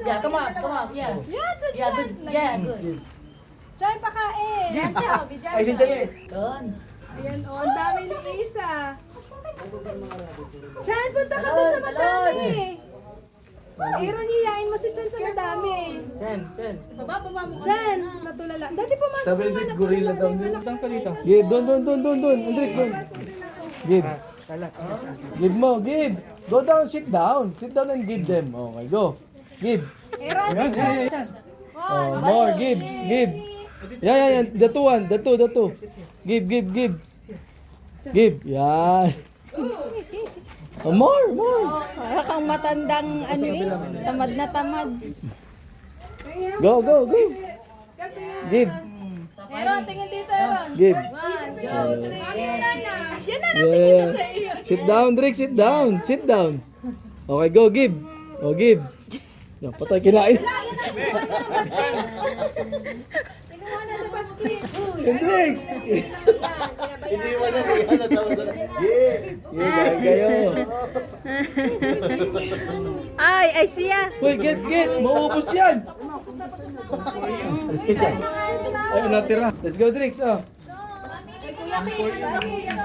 Yeah, come on. Yeah. Yeah, good. Diyan, pakain. Ay, si Jan. Good. Ayan, oh, ang dami ni Isa. Diyan, punta ka doon sa madami. Aaron, iyain mo si Diyan sa madami. Jen. Diyan, natulala. Dati pumasok Sabi naman, this natulala. gorilla daw. Saan ka dito? Give, doon. Andrix, doon. Give. Give mo, give. Go down, sit down. Sit down and give them. Okay, go. Give. Aaron, Oh, more, give. Yeah. The two. Give. Give. Yan. Oh, more. para kang matandang ano tamad na tamad. Go. Give. Aaron, tingin dito, Aaron. Give. 1, 2, 3. Yan na, Yeah. Sit down, Drake. Sit down. Okay, go. Give. Oh, give. Yan, patay kinain. Kinuha na sa basket. Drake. Hindi mo na naghanap tapos na. Yeah! Yeah, kayo. Ay siya. Uy, get. Maubos yan. Let's get yan. Ay, natira. Let's go, Drake. Oh. Kuya Kim,